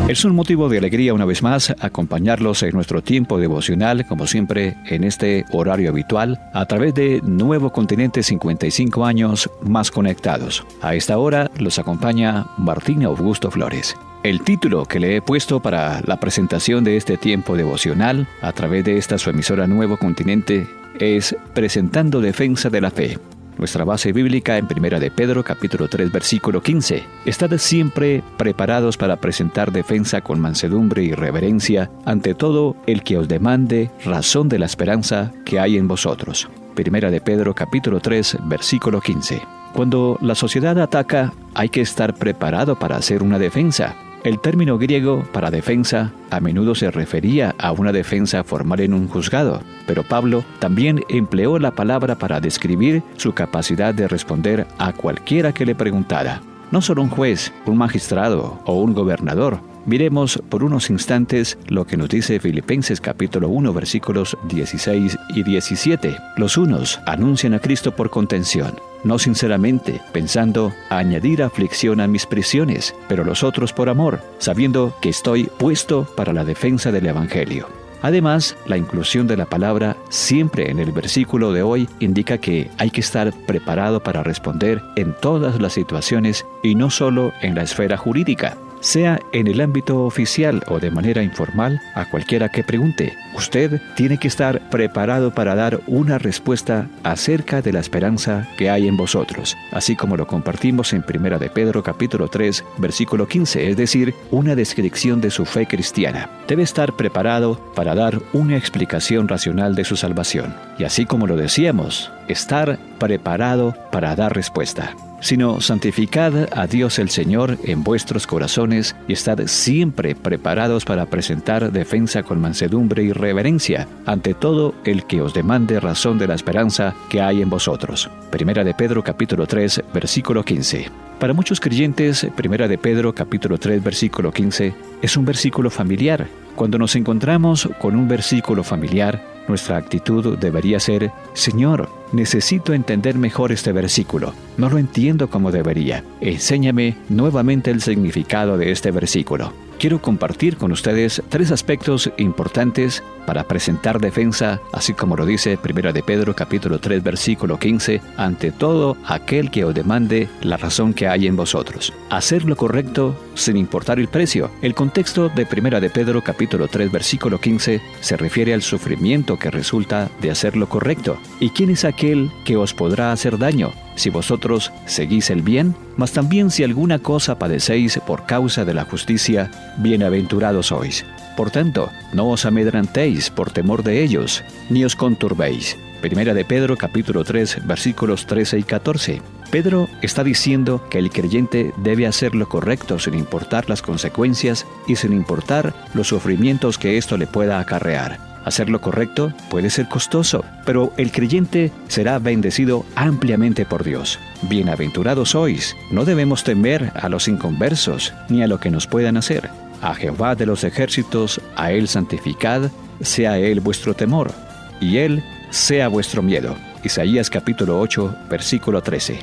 Es un motivo de alegría una vez más acompañarlos en nuestro tiempo devocional, como siempre en este horario habitual, a través de Nuevo Continente 55 años más conectados. A esta hora los acompaña Martín Augusto Flores. El título que le he puesto para la presentación de este tiempo devocional a través de esta su emisora Nuevo Continente es Presentando Defensa de la Fe. Nuestra base bíblica en 1 de Pedro, capítulo 3, versículo 15. Estad siempre preparados para presentar defensa con mansedumbre y reverencia ante todo el que os demande razón de la esperanza que hay en vosotros. 1 de Pedro, capítulo 3, versículo 15. Cuando la sociedad ataca, hay que estar preparado para hacer una defensa. El término griego para defensa a menudo se refería a una defensa formal en un juzgado, pero Pablo también empleó la palabra para describir su capacidad de responder a cualquiera que le preguntara. No solo un juez, un magistrado o un gobernador. Miremos por unos instantes lo que nos dice Filipenses capítulo 1 versículos 16 y 17. Los unos anuncian a Cristo por contención, no sinceramente, pensando añadir aflicción a mis prisiones, pero los otros por amor, sabiendo que estoy puesto para la defensa del Evangelio. Además, la inclusión de la palabra siempre en el versículo de hoy indica que hay que estar preparado para responder en todas las situaciones y no solo en la esfera jurídica. Sea en el ámbito oficial o de manera informal, a cualquiera que pregunte, usted tiene que estar preparado para dar una respuesta acerca de la esperanza que hay en vosotros, así como lo compartimos en 1 de Pedro capítulo 3, versículo 15, es decir, una descripción de su fe cristiana. Debe estar preparado para dar una explicación racional de su salvación, y así como lo decíamos, estar preparado para dar respuesta. Sino santificad a Dios el Señor en vuestros corazones y estad siempre preparados para presentar defensa con mansedumbre y reverencia ante todo el que os demande razón de la esperanza que hay en vosotros. 1 de Pedro capítulo 3 versículo 15. Para muchos creyentes, 1 de Pedro capítulo 3 versículo 15 es un versículo familiar. Cuando nos encontramos con un versículo familiar, nuestra actitud debería ser: Señor, necesito entender mejor este versículo. No lo entiendo como debería. Enséñame nuevamente el significado de este versículo. Quiero compartir con ustedes 3 aspectos importantes para presentar defensa, así como lo dice 1 de Pedro capítulo 3 versículo 15, ante todo aquel que os demande la razón que hay en vosotros. Hacer lo correcto sin importar el precio. El contexto de 1 de Pedro capítulo 3 versículo 15 se refiere al sufrimiento que resulta de hacer lo correcto. ¿Y quién es aquel que os podrá hacer daño si vosotros seguís el bien? Mas también si alguna cosa padecéis por causa de la justicia, bienaventurados sois. Por tanto, no os amedrentéis por temor de ellos, ni os conturbéis. 1 de Pedro capítulo 3 versículos 13 y 14. Pedro está diciendo que el creyente debe hacer lo correcto sin importar las consecuencias y sin importar los sufrimientos que esto le pueda acarrear. Hacer lo correcto puede ser costoso, pero el creyente será bendecido ampliamente por Dios. Bienaventurados sois. No debemos temer a los inconversos, ni a lo que nos puedan hacer. A Jehová de los ejércitos, a Él santificad, sea Él vuestro temor, y Él sea vuestro miedo. Isaías capítulo 8, versículo 13.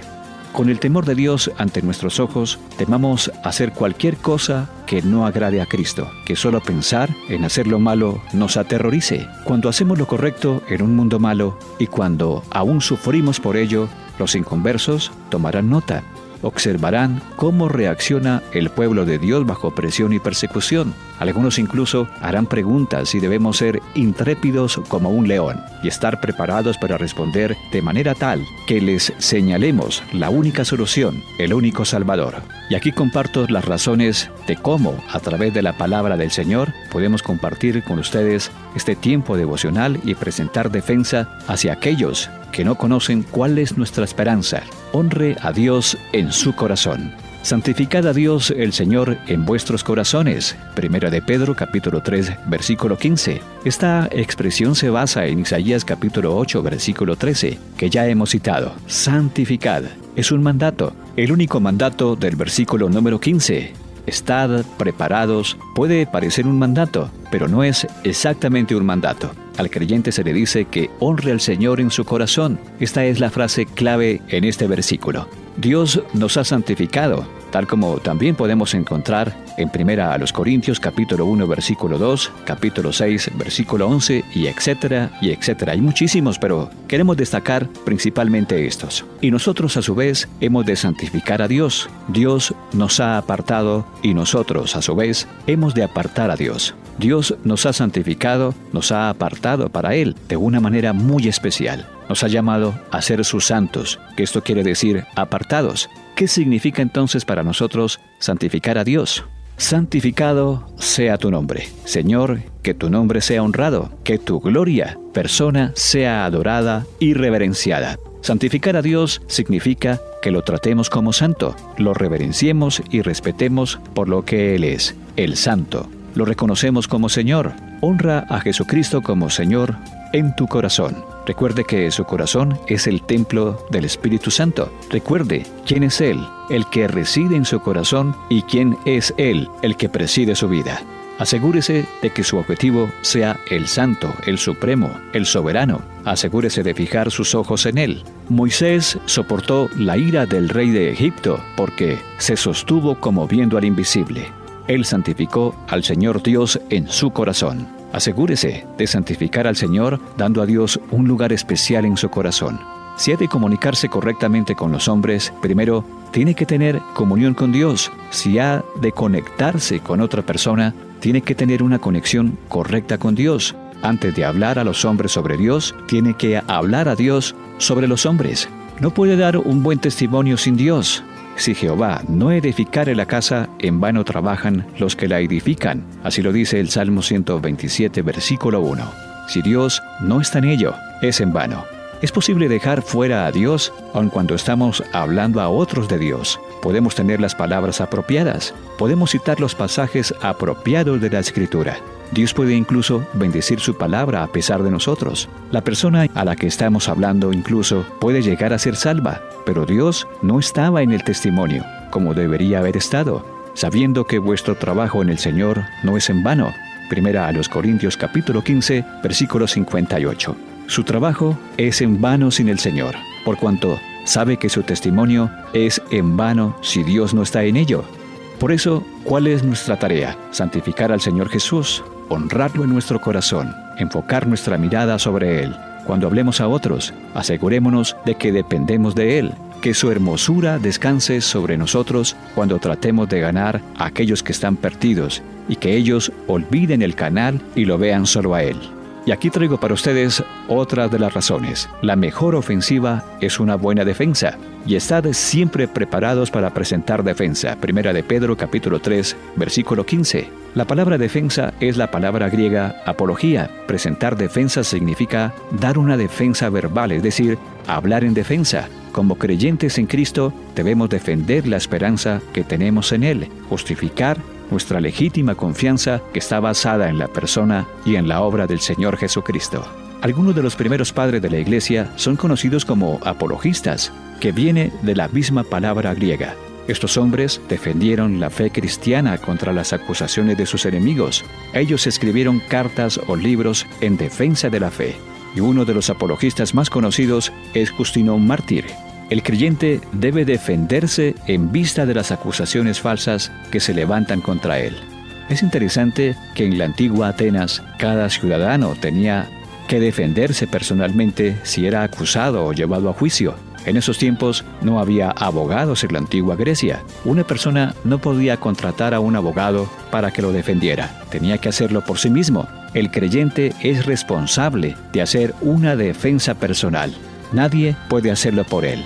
Con el temor de Dios ante nuestros ojos, temamos hacer cualquier cosa que no agrade a Cristo, que solo pensar en hacer lo malo nos aterrorice. Cuando hacemos lo correcto en un mundo malo y cuando aún sufrimos por ello, los inconversos tomarán nota. Observarán cómo reacciona el pueblo de Dios bajo presión y persecución. Algunos incluso harán preguntas si debemos ser intrépidos como un león y estar preparados para responder de manera tal que les señalemos la única solución, el único Salvador. Y aquí comparto las razones de cómo, a través de la palabra del Señor, podemos compartir con ustedes este tiempo devocional y presentar defensa hacia aquellos que no conocen cuál es nuestra esperanza. Honre a Dios en su corazón. Santificad a Dios el Señor en vuestros corazones. 1 de Pedro capítulo 3 versículo 15. Esta expresión se basa en Isaías capítulo 8 versículo 13, que ya hemos citado. Santificad. Es un mandato. El único mandato del versículo número 15. Estad preparados puede parecer un mandato, pero no es exactamente un mandato. Al creyente se le dice que honre al Señor en su corazón. Esta es la frase clave en este versículo. Dios nos ha santificado, tal como también podemos encontrar en 1 Corintios capítulo 1 versículo 2, capítulo 6 versículo 11 y etcétera y etcétera. Hay muchísimos, pero queremos destacar principalmente estos. Y nosotros a su vez hemos de santificar a Dios. Dios nos ha apartado y nosotros a su vez hemos de apartar a Dios. Dios nos ha santificado, nos ha apartado para Él de una manera muy especial. Nos ha llamado a ser sus santos, que esto quiere decir apartados. ¿Qué significa entonces para nosotros santificar a Dios? Santificado sea tu nombre. Señor, que tu nombre sea honrado, que tu gloria, persona, sea adorada y reverenciada. Santificar a Dios significa que lo tratemos como santo, lo reverenciemos y respetemos por lo que Él es, el santo. Lo reconocemos como Señor. Honra a Jesucristo como Señor en tu corazón. Recuerde que su corazón es el templo del Espíritu Santo. Recuerde quién es Él, el que reside en su corazón, y quién es Él, el que preside su vida. Asegúrese de que su objetivo sea el Santo, el Supremo, el Soberano. Asegúrese de fijar sus ojos en Él. Moisés soportó la ira del rey de Egipto porque se sostuvo como viendo al invisible. Él santificó al Señor Dios en su corazón. Asegúrese de santificar al Señor dando a Dios un lugar especial en su corazón. Si ha de comunicarse correctamente con los hombres, primero tiene que tener comunión con Dios. Si ha de conectarse con otra persona, tiene que tener una conexión correcta con Dios. Antes de hablar a los hombres sobre Dios, tiene que hablar a Dios sobre los hombres. No puede dar un buen testimonio sin Dios. Si Jehová no edificare la casa, en vano trabajan los que la edifican. Así lo dice el Salmo 127, versículo 1. Si Dios no está en ello, es en vano. Es posible dejar fuera a Dios, aun cuando estamos hablando a otros de Dios. Podemos tener las palabras apropiadas. Podemos citar los pasajes apropiados de la Escritura. Dios puede incluso bendecir su palabra a pesar de nosotros. La persona a la que estamos hablando incluso puede llegar a ser salva, pero Dios no estaba en el testimonio, como debería haber estado, sabiendo que vuestro trabajo en el Señor no es en vano. 1 Corintios capítulo 15, versículo 58. Su trabajo es en vano sin el Señor, por cuanto sabe que su testimonio es en vano si Dios no está en ello. Por eso, ¿cuál es nuestra tarea? Santificar al Señor Jesús, honrarlo en nuestro corazón, enfocar nuestra mirada sobre Él. Cuando hablemos a otros, asegurémonos de que dependemos de Él, que su hermosura descanse sobre nosotros cuando tratemos de ganar a aquellos que están perdidos y que ellos olviden el canal y lo vean solo a Él. Y aquí traigo para ustedes otra de las razones. La mejor ofensiva es una buena defensa. Y estad siempre preparados para presentar defensa. 1 de Pedro capítulo 3, versículo 15. La palabra defensa es la palabra griega apología. Presentar defensa significa dar una defensa verbal, es decir, hablar en defensa. Como creyentes en Cristo, debemos defender la esperanza que tenemos en Él, justificar nuestra legítima confianza que está basada en la persona y en la obra del Señor Jesucristo. Algunos de los primeros padres de la Iglesia son conocidos como apologistas, que viene de la misma palabra griega. Estos hombres defendieron la fe cristiana contra las acusaciones de sus enemigos. Ellos escribieron cartas o libros en defensa de la fe. Y uno de los apologistas más conocidos es Justino Mártir. El creyente debe defenderse en vista de las acusaciones falsas que se levantan contra él. Es interesante que en la antigua Atenas, cada ciudadano tenía que defenderse personalmente si era acusado o llevado a juicio. En esos tiempos no había abogados en la antigua Grecia. Una persona no podía contratar a un abogado para que lo defendiera. Tenía que hacerlo por sí mismo. El creyente es responsable de hacer una defensa personal. Nadie puede hacerlo por él.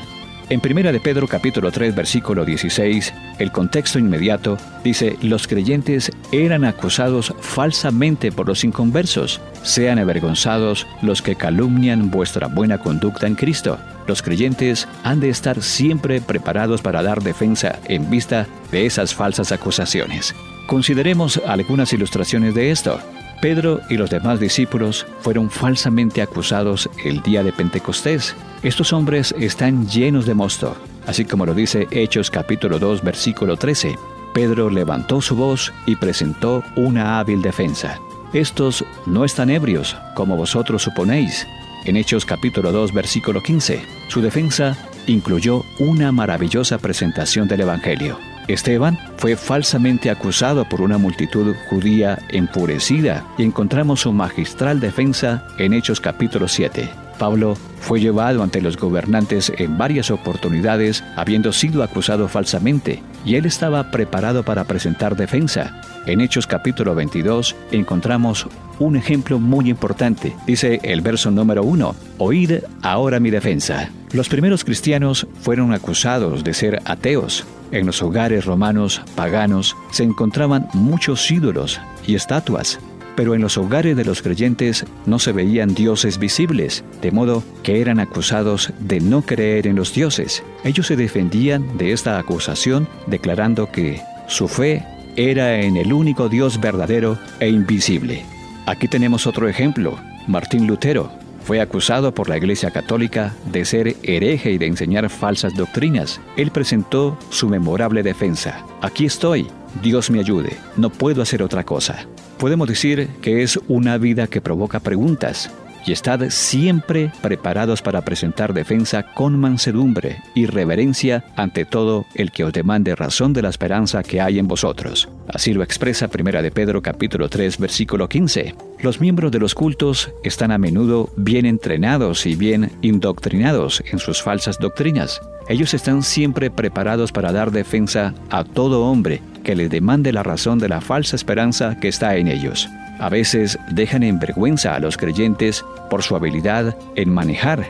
En 1 de Pedro capítulo 3 versículo 16, el contexto inmediato dice: los creyentes eran acusados falsamente por los inconversos. Sean avergonzados los que calumnian vuestra buena conducta en Cristo. Los creyentes han de estar siempre preparados para dar defensa en vista de esas falsas acusaciones. Consideremos algunas ilustraciones de esto. Pedro y los demás discípulos fueron falsamente acusados el día de Pentecostés. Estos hombres están llenos de mosto, así como lo dice Hechos capítulo 2 versículo 13. Pedro levantó su voz y presentó una hábil defensa. Estos no están ebrios, como vosotros suponéis. En Hechos capítulo 2 versículo 15, su defensa incluyó una maravillosa presentación del Evangelio. Esteban fue falsamente acusado por una multitud judía enfurecida y encontramos su magistral defensa en Hechos capítulo 7. Pablo fue llevado ante los gobernantes en varias oportunidades habiendo sido acusado falsamente, y él estaba preparado para presentar defensa. En Hechos capítulo 22 encontramos un ejemplo muy importante. Dice el verso número 1, «Oíd ahora mi defensa». Los primeros cristianos fueron acusados de ser ateos. En los hogares romanos paganos se encontraban muchos ídolos y estatuas, pero en los hogares de los creyentes no se veían dioses visibles, de modo que eran acusados de no creer en los dioses. Ellos se defendían de esta acusación declarando que su fe era en el único Dios verdadero e invisible. Aquí tenemos otro ejemplo. Martín Lutero fue acusado por la Iglesia Católica de ser hereje y de enseñar falsas doctrinas. Él presentó su memorable defensa. «Aquí estoy, Dios me ayude, no puedo hacer otra cosa». Podemos decir que es una vida que provoca preguntas, y estad siempre preparados para presentar defensa con mansedumbre y reverencia ante todo el que os demande razón de la esperanza que hay en vosotros. Así lo expresa 1 de Pedro capítulo 3 versículo 15. Los miembros de los cultos están a menudo bien entrenados y bien indoctrinados en sus falsas doctrinas. Ellos están siempre preparados para dar defensa a todo hombre que les demande la razón de la falsa esperanza que está en ellos. A veces dejan en vergüenza a los creyentes por su habilidad en manejar,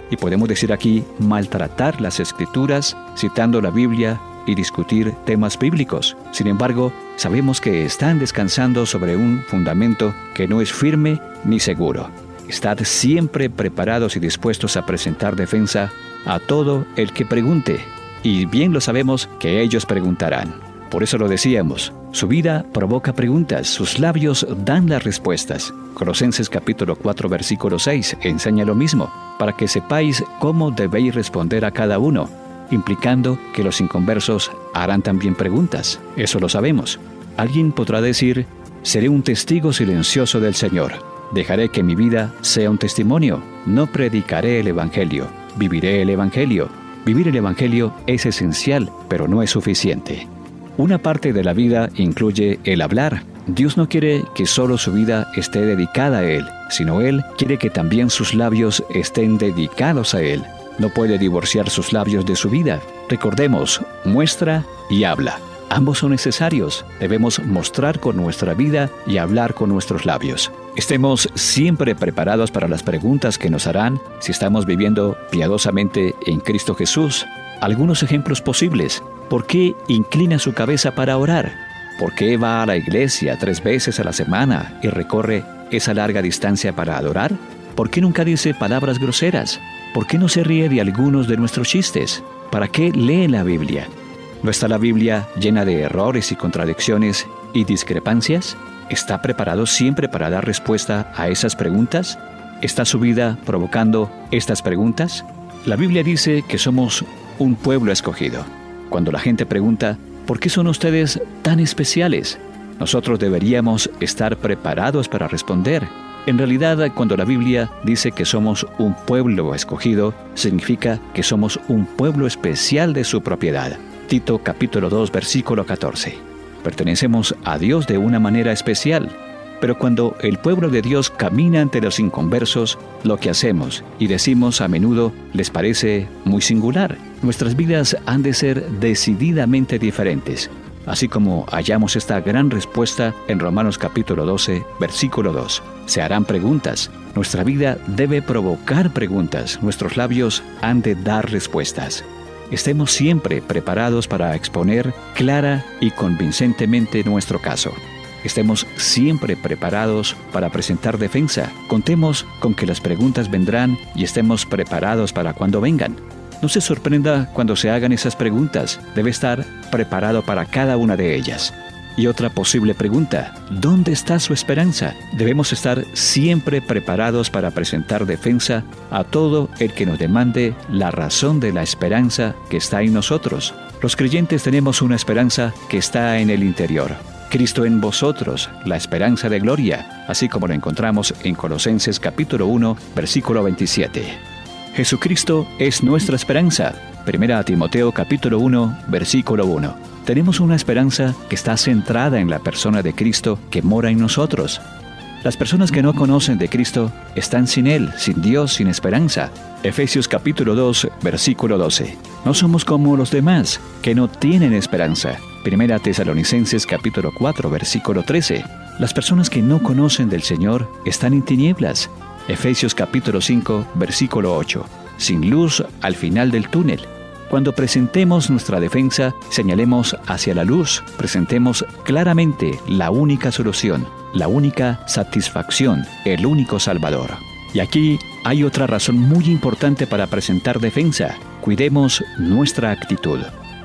y podemos decir aquí maltratar las Escrituras citando la Biblia y discutir temas bíblicos. Sin embargo, sabemos que están descansando sobre un fundamento que no es firme ni seguro. Estad siempre preparados y dispuestos a presentar defensa a todo el que pregunte, y bien lo sabemos que ellos preguntarán. Por eso lo decíamos, su vida provoca preguntas, sus labios dan las respuestas. Colosenses capítulo 4 versículo 6 enseña lo mismo, para que sepáis cómo debéis responder a cada uno, implicando que los inconversos harán también preguntas. Eso lo sabemos. Alguien podrá decir, seré un testigo silencioso del Señor. Dejaré que mi vida sea un testimonio. No predicaré el Evangelio, viviré el Evangelio. Vivir el Evangelio es esencial, pero no es suficiente. Una parte de la vida incluye el hablar. Dios no quiere que solo su vida esté dedicada a Él, sino Él quiere que también sus labios estén dedicados a Él. No puede divorciar sus labios de su vida. Recordemos, muestra y habla. Ambos son necesarios. Debemos mostrar con nuestra vida y hablar con nuestros labios. Estemos siempre preparados para las preguntas que nos harán si estamos viviendo piadosamente en Cristo Jesús. Algunos ejemplos posibles. ¿Por qué inclina su cabeza para orar? ¿Por qué va a la iglesia 3 veces a la semana y recorre esa larga distancia para adorar? ¿Por qué nunca dice palabras groseras? ¿Por qué no se ríe de algunos de nuestros chistes? ¿Para qué lee la Biblia? ¿No está la Biblia llena de errores y contradicciones y discrepancias? ¿Está preparado siempre para dar respuesta a esas preguntas? ¿Está su vida provocando estas preguntas? La Biblia dice que somos un pueblo escogido. Cuando la gente pregunta, ¿por qué son ustedes tan especiales?, nosotros deberíamos estar preparados para responder. En realidad, cuando la Biblia dice que somos un pueblo escogido, significa que somos un pueblo especial de su propiedad. Tito capítulo 2, versículo 14. Pertenecemos a Dios de una manera especial. Pero cuando el pueblo de Dios camina ante los inconversos, lo que hacemos y decimos a menudo les parece muy singular. Nuestras vidas han de ser decididamente diferentes. Así como hallamos esta gran respuesta en Romanos capítulo 12, versículo 2. Se harán preguntas. Nuestra vida debe provocar preguntas. Nuestros labios han de dar respuestas. Estemos siempre preparados para exponer clara y convincentemente nuestro caso. Estemos siempre preparados para presentar defensa. Contemos con que las preguntas vendrán y estemos preparados para cuando vengan. No se sorprenda cuando se hagan esas preguntas. Debe estar preparado para cada una de ellas. Y otra posible pregunta, ¿dónde está su esperanza? Debemos estar siempre preparados para presentar defensa a todo el que nos demande la razón de la esperanza que está en nosotros. Los creyentes tenemos una esperanza que está en el interior. Cristo en vosotros, la esperanza de gloria, así como lo encontramos en Colosenses capítulo 1, versículo 27. Jesucristo es nuestra esperanza. 1 Timoteo capítulo 1, versículo 1. Tenemos una esperanza que está centrada en la persona de Cristo que mora en nosotros. Las personas que no conocen de Cristo están sin Él, sin Dios, sin esperanza. Efesios capítulo 2, versículo 12. No somos como los demás, que no tienen esperanza. Primera Tesalonicenses capítulo 4, versículo 13. Las personas que no conocen del Señor están en tinieblas. Efesios capítulo 5, versículo 8. Sin luz al final del túnel. Cuando presentemos nuestra defensa, señalemos hacia la luz, presentemos claramente la única solución, la única satisfacción, el único Salvador. Y aquí hay otra razón muy importante para presentar defensa. Cuidemos nuestra actitud.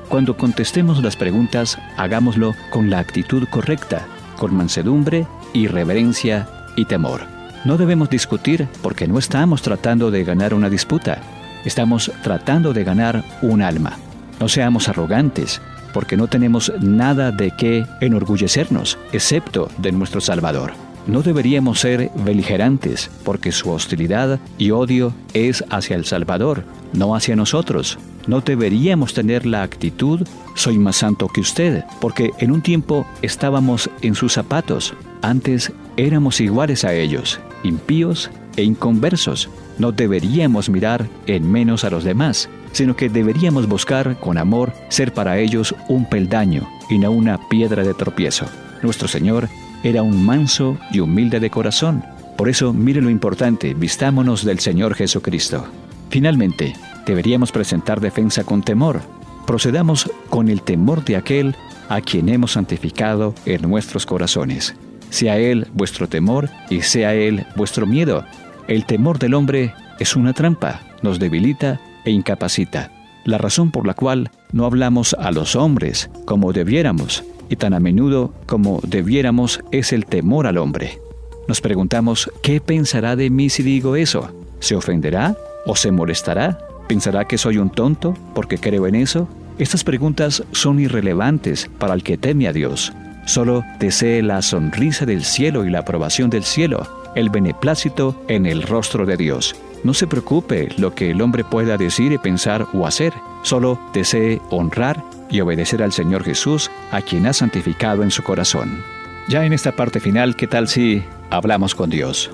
Cuando contestemos las preguntas, hagámoslo con la actitud correcta, con mansedumbre, irreverencia y temor. No debemos discutir porque no estamos tratando de ganar una disputa. Estamos tratando de ganar un alma. No seamos arrogantes, porque no tenemos nada de qué enorgullecernos, excepto de nuestro Salvador. No deberíamos ser beligerantes, porque su hostilidad y odio es hacia el Salvador, no hacia nosotros. No deberíamos tener la actitud, soy más santo que usted, porque en un tiempo estábamos en sus zapatos. Antes éramos iguales a ellos, impíos e inconversos. No deberíamos mirar en menos a los demás, sino que deberíamos buscar con amor ser para ellos un peldaño y no una piedra de tropiezo. Nuestro Señor era un manso y humilde de corazón. Por eso, mire lo importante, vistámonos del Señor Jesucristo. Finalmente, deberíamos presentar defensa con temor. Procedamos con el temor de aquel a quien hemos santificado en nuestros corazones. Sea Él vuestro temor y sea Él vuestro miedo. El temor del hombre es una trampa, nos debilita e incapacita. La razón por la cual no hablamos a los hombres como debiéramos y tan a menudo como debiéramos es el temor al hombre. Nos preguntamos, ¿qué pensará de mí si digo eso? ¿Se ofenderá o se molestará? ¿Pensará que soy un tonto porque creo en eso? Estas preguntas son irrelevantes para el que teme a Dios. Solo desee la sonrisa del cielo y la aprobación del cielo, el beneplácito en el rostro de Dios. No se preocupe lo que el hombre pueda decir y pensar o hacer. Solo desee honrar y obedecer al Señor Jesús, a quien ha santificado en su corazón. Ya en esta parte final, ¿qué tal si hablamos con Dios?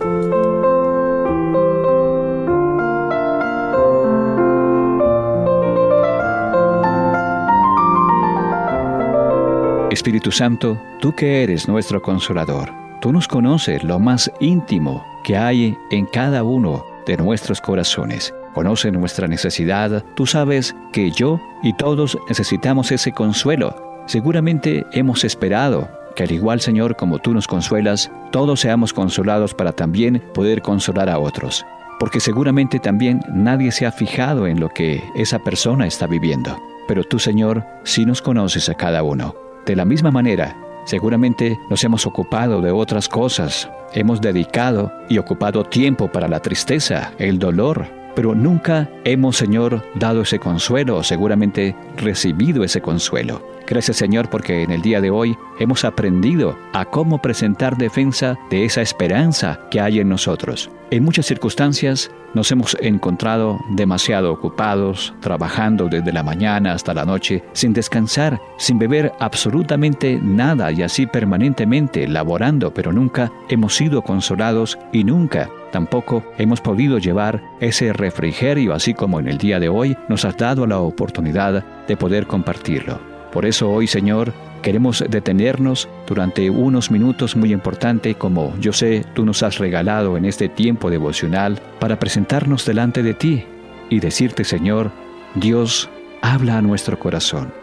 Espíritu Santo, tú que eres nuestro consolador, tú nos conoces lo más íntimo que hay en cada uno de nuestros corazones. Conoces nuestra necesidad, tú sabes que yo y todos necesitamos ese consuelo. Seguramente hemos esperado que al igual, Señor, como tú nos consuelas, todos seamos consolados para también poder consolar a otros. Porque seguramente también nadie se ha fijado en lo que esa persona está viviendo. Pero tú, Señor, sí nos conoces a cada uno. De la misma manera, seguramente nos hemos ocupado de otras cosas, hemos dedicado y ocupado tiempo para la tristeza, el dolor, pero nunca hemos, Señor, dado ese consuelo o seguramente recibido ese consuelo. Gracias, Señor, porque en el día de hoy hemos aprendido a cómo presentar defensa de esa esperanza que hay en nosotros. En muchas circunstancias nos hemos encontrado demasiado ocupados, trabajando desde la mañana hasta la noche, sin descansar, sin beber absolutamente nada y así permanentemente laborando, pero nunca hemos sido consolados y nunca tampoco hemos podido llevar ese refrigerio, así como en el día de hoy nos has dado la oportunidad de poder compartirlo. Por eso hoy, Señor, queremos detenernos durante unos minutos muy importantes, como yo sé tú nos has regalado en este tiempo devocional, para presentarnos delante de ti y decirte, Señor, Dios, habla a nuestro corazón.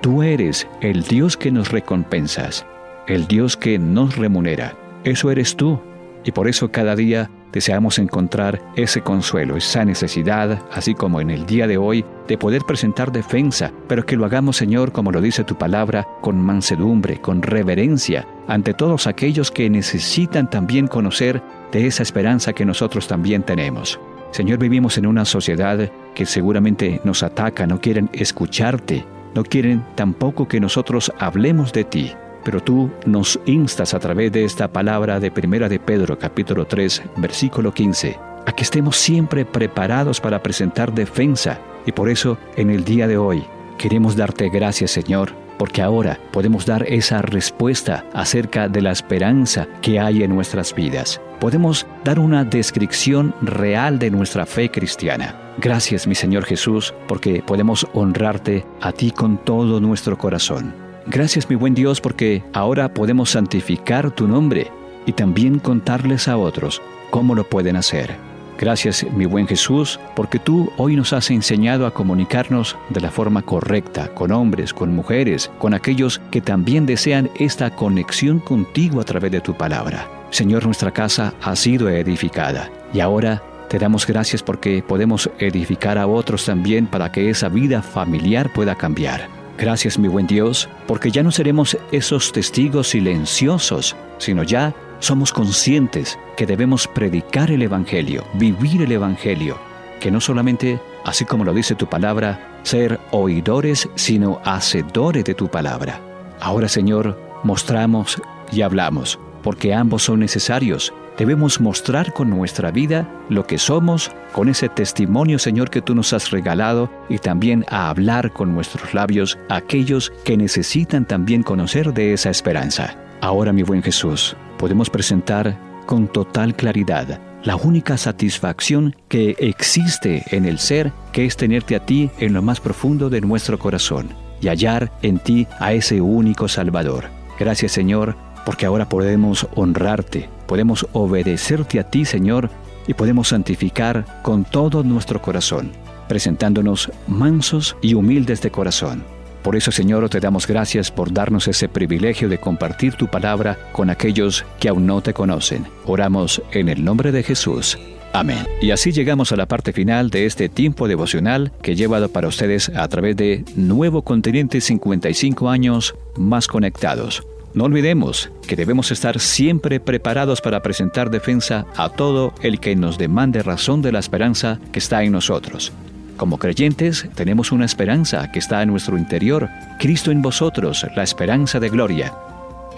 Tú eres el Dios que nos recompensas, el Dios que nos remunera. Eso eres tú. Y por eso cada día deseamos encontrar ese consuelo, esa necesidad, así como en el día de hoy, de poder presentar defensa, pero que lo hagamos, Señor, como lo dice tu palabra, con mansedumbre, con reverencia, ante todos aquellos que necesitan también conocer de esa esperanza que nosotros también tenemos. Señor, vivimos en una sociedad que seguramente nos ataca, no quieren escucharte, no quieren tampoco que nosotros hablemos de ti. Pero tú nos instas a través de esta palabra de 1 de Pedro, capítulo 3, versículo 15, a que estemos siempre preparados para presentar defensa. Y por eso, en el día de hoy, queremos darte gracias, Señor, porque ahora podemos dar esa respuesta acerca de la esperanza que hay en nuestras vidas. Podemos dar una descripción real de nuestra fe cristiana. Gracias, mi Señor Jesús, porque podemos honrarte a ti con todo nuestro corazón. Gracias, mi buen Dios, porque ahora podemos santificar tu nombre y también contarles a otros cómo lo pueden hacer. Gracias, mi buen Jesús, porque tú hoy nos has enseñado a comunicarnos de la forma correcta, con hombres, con mujeres, con aquellos que también desean esta conexión contigo a través de tu palabra. Señor, nuestra casa ha sido edificada y ahora te damos gracias porque podemos edificar a otros también para que esa vida familiar pueda cambiar. Gracias, mi buen Dios, porque ya no seremos esos testigos silenciosos, sino ya somos conscientes que debemos predicar el Evangelio, vivir el Evangelio, que no solamente, así como lo dice tu palabra, ser oidores, sino hacedores de tu palabra. Ahora, Señor, mostramos y hablamos, porque ambos son necesarios. Debemos mostrar con nuestra vida lo que somos, con ese testimonio, Señor, que tú nos has regalado, y también a hablar con nuestros labios a aquellos que necesitan también conocer de esa esperanza. Ahora, mi buen Jesús, podemos presentar con total claridad la única satisfacción que existe en el ser, que es tenerte a ti en lo más profundo de nuestro corazón y hallar en ti a ese único Salvador. Gracias, Señor, porque ahora podemos honrarte, podemos obedecerte a ti, Señor, y podemos santificar con todo nuestro corazón, presentándonos mansos y humildes de corazón. Por eso, Señor, te damos gracias por darnos ese privilegio de compartir tu palabra con aquellos que aún no te conocen. Oramos en el nombre de Jesús. Amén. Y así llegamos a la parte final de este tiempo devocional que he llevado para ustedes a través de Nuevo Continente 55 años más conectados. No olvidemos que debemos estar siempre preparados para presentar defensa a todo el que nos demande razón de la esperanza que está en nosotros. Como creyentes, tenemos una esperanza que está en nuestro interior, Cristo en vosotros, la esperanza de gloria.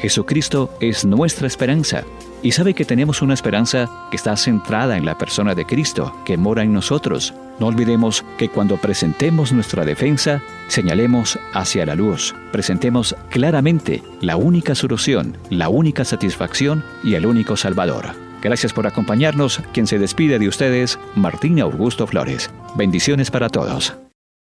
Jesucristo es nuestra esperanza. Y sabe que tenemos una esperanza que está centrada en la persona de Cristo, que mora en nosotros. No olvidemos que cuando presentemos nuestra defensa, señalemos hacia la luz. Presentemos claramente la única solución, la única satisfacción y el único Salvador. Gracias por acompañarnos. Quien se despide de ustedes, Martín Augusto Flores. Bendiciones para todos.